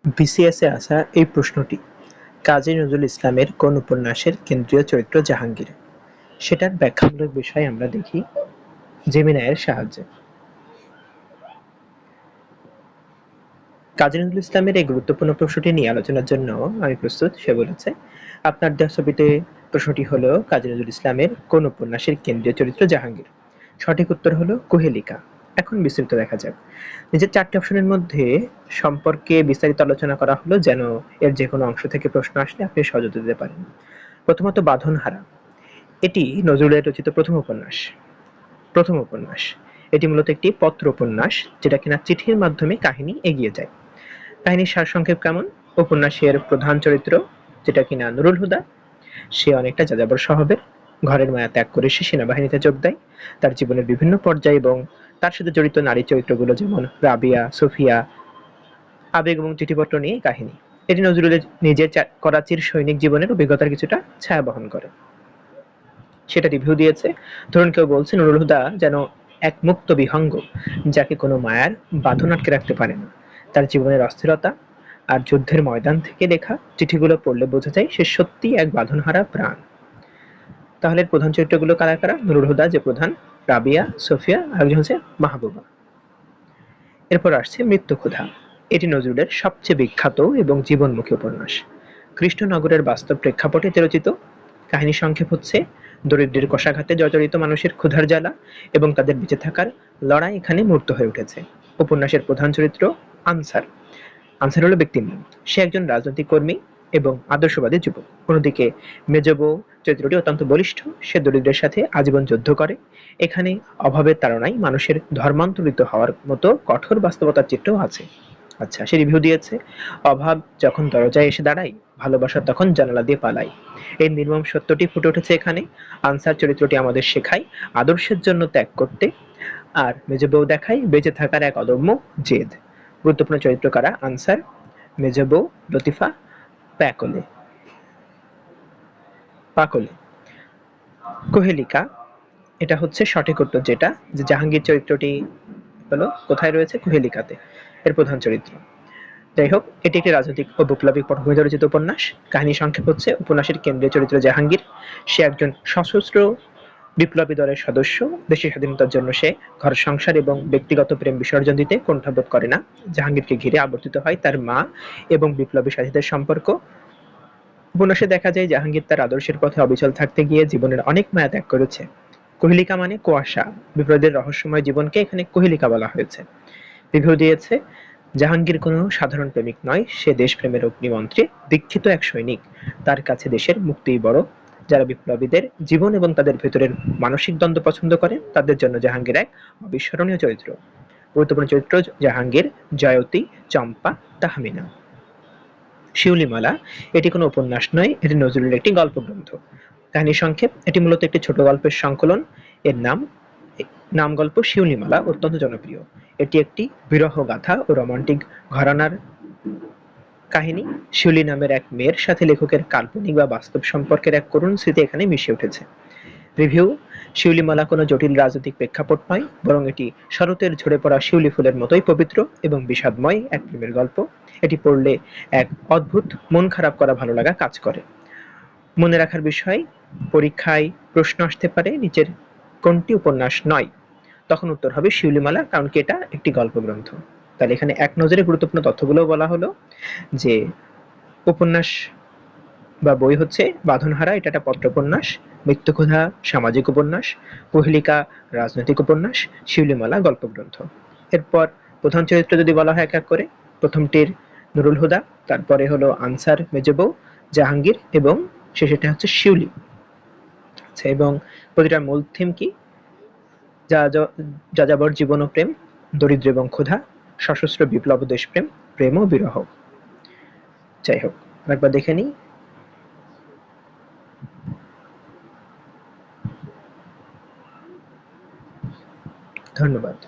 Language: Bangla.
বিসিএস এ আসা এই প্রশ্নটি কাজী নজরুল ইসলামের কোন উপন্যাসের কেন্দ্রীয় চরিত্র জাহাঙ্গীর? সেটার ব্যাখ্যামূলক বিষয় আমরা দেখি জেমিনাইয়ের সাহায্যে। কাজী নজরুল ইসলামের এই গুরুত্বপূর্ণ প্রশ্নটি নিয়ে আলোচনার জন্য আমি প্রস্তুত। সে বলেছে, আপনার দেওয়া ছবিতে প্রশ্নটি হলো কাজী নজরুল ইসলামের কোন উপন্যাসের কেন্দ্রীয় চরিত্র জাহাঙ্গীর? সঠিক উত্তর হলো কুহেলিকা। এখন বিস্তারিত দেখা যাক। নিচের ৪টি অপশনের মধ্যে সম্পর্কে বিস্তারিত আলোচনা করা হলো যেন এর যেকোনো অংশ থেকে প্রশ্ন আসলে আপনি সহজে উত্তর দিতে পারেন। প্রথমত বাঁধনহারা। এটি নজরুলের রচিত প্রথম উপন্যাস। এটি মূলত একটি পত্র উপন্যাস যেটা কিনা চিঠির মাধ্যমে কাহিনী এগিয়ে যায়। কাহিনীর সারসংক্ষেপ কেমন? উপন্যাসের প্রধান চরিত্র যেটা কিনা নুরুল হুদা, সে অনেকটা যাযাবর স্বভাবের। ঘরের মায়া ত্যাগ করে সে সেনাবাহিনীতে যোগ দেয়। তার জীবনের বিভিন্ন পর্যায় এবং তার সাথে জড়িত নারী চরিত্রগুলো যেমন রাবিয়া, সুফিয়া, আবেগ এবং চিঠিপত্র নিয়ে কাহিনী। এটি নজরুলের নিজের করাচির সৈনিক জীবনের অভিজ্ঞতার কিছুটা ছায়া বহন করে। সেটা রিভিউ দিয়েছে। ধরুন কেউ বলছে নুরুল হুদা যেন এক মুক্ত বিহঙ্গ যাকে কোনো মায়ার বাঁধন আটকে রাখতে পারে না। তার জীবনের অস্থিরতা আর যুদ্ধের ময়দান থেকে লেখা চিঠিগুলো পড়লে বোঝা যায় সে সত্যিই এক বাঁধনহারা প্রাণ। তাহলে প্রধান চরিত্রগুলো কারা কারা? নুরুল হুদা যে প্রধান, রাবিয়া, সোফিয়া আর একজন হচ্ছে মাহবুবা। এরপর আসছে মৃত্যুক্ষুধা। এটি নজরুলের সবচেয়ে বিখ্যাত এবং জীবনমুখী উপন্যাস। কৃষ্ণনগরের বাস্তব প্রেক্ষাপটে এতে রচিত। কাহিনী সংক্ষেপ হচ্ছে দরিদ্রের কষাঘাতে জর্জরিত মানুষের ক্ষুধার জ্বালা এবং তাদের বেঁচে থাকার লড়াই এখানে মূর্ত হয়ে উঠেছে। উপন্যাসের প্রধান চরিত্র আনসার। আনসার হলো ব্যক্তির নাম। সে একজন রাজনৈতিক কর্মী এবং আদর্শবাদী যুবক। অন্যদিকে মেজ বউ চরিত্রটি অত্যন্ত বলিষ্ঠ। সে দরিদ্রের সাথে আজীবন যুদ্ধ করে। এখানে অভাবের তাড়নায় মানুষের ধর্মান্তরিত হওয়ার মতো কঠোর বাস্তবতার চিত্রও আছে। আচ্ছা, সে রিভিউ দিয়েছে, অভাব যখন দরজায় এসে দাঁড়ায়, ভালোবাসা তখন জানালা দিয়ে পালায়। এই নির্মম সত্যটি ফুটে উঠেছে এখানে। আনসার চরিত্রটি আমাদের শেখায় আদর্শের জন্য ত্যাগ করতে, আর মেজ বউ দেখায় বেঁচে থাকার এক অদম্য জেদ। গুরুত্বপূর্ণ চরিত্র কারা? আনসার, মেজ বউ, লতিফা, প্যাকলে পাকলে। কোহেলিকা, এটা হচ্ছে সঠিক উত্তর, যেটা যে জাহাঙ্গীর চরিত্রটি হলো কোথায় রয়েছে? কোহেলিকাতে, এর প্রধান চরিত্র। যাই হোক, এটি একটি রাজনৈতিক ও বৈপ্লবিক পটভূমিতে রচিত উপন্যাস। কাহিনী সংক্ষেপ হচ্ছে উপন্যাসের কেন্দ্রীয় চরিত্র জাহাঙ্গীর। সে একজন সশস্ত্র বিপ্লবী দলের সদস্য। দেশের স্বাধীনতার জন্য সে ঘর সংসার এবং ব্যক্তিগত প্রেম বিসর্জন দিতে কুণ্ঠাবোধ করে না। জাহাঙ্গীরকে ঘিরে আবর্তিত হয় তার মা এবং বিপ্লবী সাথীদের সম্পর্ক। উপন্যাসে দেখা যায় জাহাঙ্গীর তার আদর্শের পথে অবিচল থাকতে গিয়ে জীবনের অনেক মায়া ত্যাগ করেছে। কোহেলিকা মানে কুয়াশা। বিপ্লবীদের রহস্যময় জীবনকে এখানে কোহেলিকা বলা হয়েছে। রিভিউ দিয়েছে, জাহাঙ্গীর কোনো সাধারণ প্রেমিক নয়, সে দেশপ্রেমের অগ্নিমন্ত্রে দীক্ষিত এক সৈনিক। তার কাছে দেশের মুক্তিই বড়। যারা বিপ্লবীদের জীবন এবং তাদের ভেতরের মানসিক দ্বন্দ্ব পছন্দ করে তাদের জন্য জাহাঙ্গীর এক অবিস্মরণীয় চরিত্র। গুরুত্বপূর্ণ চরিত্র জাহাঙ্গীর, জয়তী, চম্পা, তাহমিনা। শিউলিমালা, এটি কোনো উপন্যাস নয়, এটি নজরুলের একটি গল্পগ্রন্থ। কাহিনী সংক্ষেপ, এটি মূলত একটি ছোট গল্পের সংকলন। এর নাম গল্প শিউলিমালা অত্যন্ত জনপ্রিয়। এটি একটি বিরহ গাথা ও রোমান্টিক ঘরানার কাহিনী। শিউলি নামের এক মেয়ের সাথে লেখকের কাল্পনিক বা বাস্তব সম্পর্কের এক করুণ স্মৃতি এখানে মিশে উঠেছে। রিভিউ, শিউলিমালা কোনো জটিল রাজনৈতিক প্রেক্ষাপট নয়, বরং এটি শরতের ঝরে পড়া শিউলি ফুলের মতোই পবিত্র এবং বিষাদময় এক প্রেমের গল্প। এটি পড়লে এক অদ্ভুত মন খারাপ করা ভালো লাগা কাজ করে। মনে রাখার বিষয়, পরীক্ষায় প্রশ্ন আসতে পারে নিচের কোনটি উপন্যাস নয়? তখন উত্তর হবে শিউলিমালা, কারণ কি এটা একটি গল্পগ্রন্থ। তাহলে এখানে এক নজরে গুরুত্বপূর্ণ তথ্যগুলো বলা হলো যে উপন্যাস বা বই হচ্ছে বাঁধনহারা, এটা একটা পত্র উপন্যাস। মৃত্যুক্ষুধা সামাজিক উপন্যাস। কোহেলিকা রাজনৈতিক উপন্যাস। শিউলিমালা গল্পগ্রন্থ। এরপর প্রধান চরিত্র যদি বলা হয় এক এক করে, প্রথমটির নুরুল হুদা, তারপরে হলো আনসার মেজবউ, জাহাঙ্গীর এবং শেষেরটা হচ্ছে শিউলি। আচ্ছা, এবং প্রতিটার মূল থিম কি? যাযাবর জীবন ও প্রেম, দরিদ্র এবং ক্ষুধা, সশস্ত্র বিপ্লব ও দেশপ্রেম, প্রেম ও বিরহ। যাই হোক, একবার দেখে নিই। ধন্যবাদ।